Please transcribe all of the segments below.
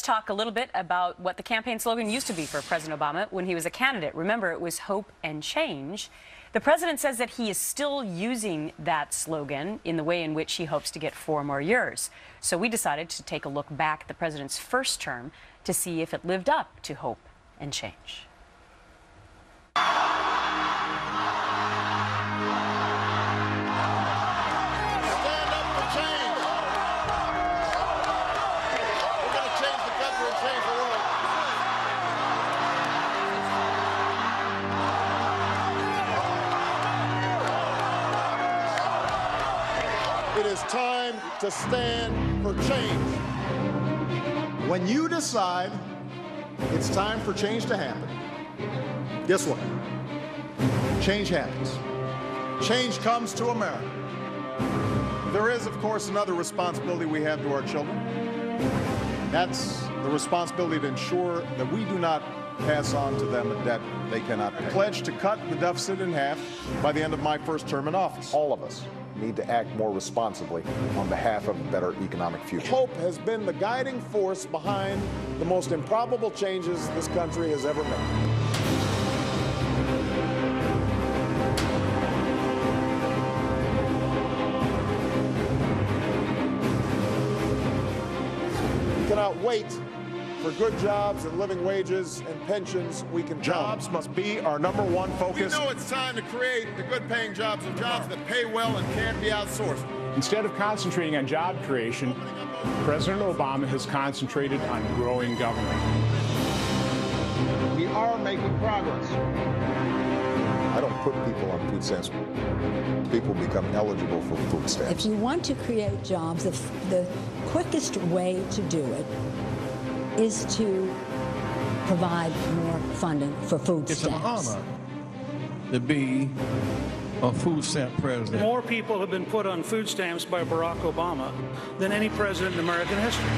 talk a little bit about what the campaign slogan used to be for President Obama when he was a candidate. Remember, it was hope and change. The president says that he is still using that slogan in the way in which he hopes to get 4 more years. So we decided to take a look back at the president's first term to see if it lived up to hope and change. It is time to stand for change. When you decide it's time for change to happen, guess what? Change happens. Change comes to America. There is, of course, another responsibility we have to our children. That's the responsibility to ensure that we do not pass on to them a debt they cannot pay. I pledge to cut the deficit in half by the end of my first term in office. All of us need to act more responsibly on behalf of a better economic future. Hope has been the guiding force behind the most improbable changes this country has ever made. We cannot wait for good jobs and living wages and pensions we can Jobs must be our #1 focus. We know it's time to create the good-paying jobs and jobs that pay well and can't be outsourced. Instead of concentrating on job creation, President Obama has concentrated on growing government. We are making progress. I don't put people on food stamps. People become eligible for food stamps. If you want to create jobs, the quickest way to do it is to provide more funding for food stamps. It's an honor to be a food stamp president. More people have been put on food stamps by Barack Obama than any president in American history.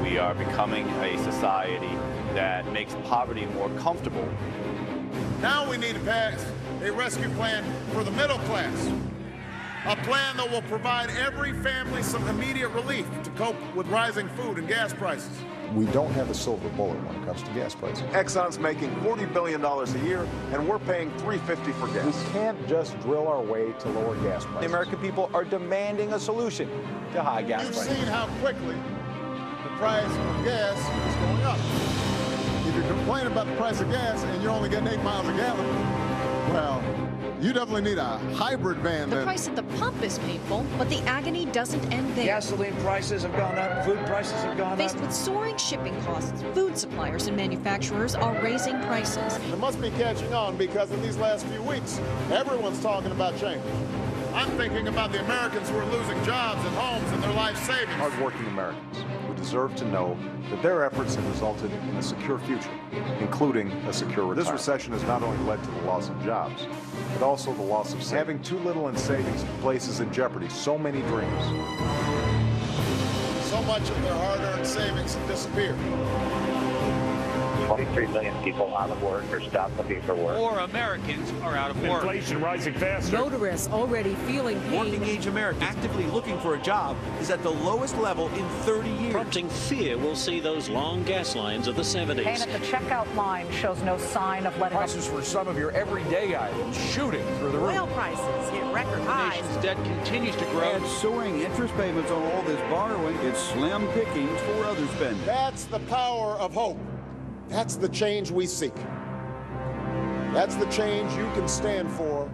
We are becoming a society that makes poverty more comfortable. Now we need to pass a rescue plan for the middle class. A plan that will provide every family some immediate relief to cope with rising food and gas prices. We don't have a silver bullet when it comes to gas prices. Exxon's making $40 billion a year, and we're paying $3.50 for gas. We can't just drill our way to lower gas prices. The American people are demanding a solution to high gas prices. You've seen how quickly the price of gas is going up. If you complain about the price of gas and you're only getting 8 miles a gallon, well, you definitely need a hybrid van. The price at the pump is painful, but the agony doesn't end there. Gasoline prices have gone up, food prices have gone Faced up. with soaring shipping costs, food suppliers and manufacturers are raising prices. It must be catching on because in these last few weeks, everyone's talking about change. I'm thinking about the Americans who are losing jobs and homes and their life savings. Hardworking Americans who deserve to know that their efforts have resulted in a secure future, including a secure retirement. This recession has not only led to the loss of jobs, but also the loss of savings. Having too little in savings places in jeopardy so many dreams. So much of their hard-earned savings have disappeared. 23 million people out of work or stopped looking for work. More Americans are out of work. Inflation rising faster. Motorists already feeling pain. Working-age Americans actively looking for a job is at the lowest level in 30 years. Prompting fear we'll see those long gas lines of the 70s. And at the checkout line shows no sign of letting up. Prices for some of your everyday items shooting through the roof. Oil prices hit record highs. The nation's debt continues to grow. And soaring interest payments on all this borrowing, it's slim pickings for other spending. That's the power of hope. That's the change we seek. That's the change you can stand for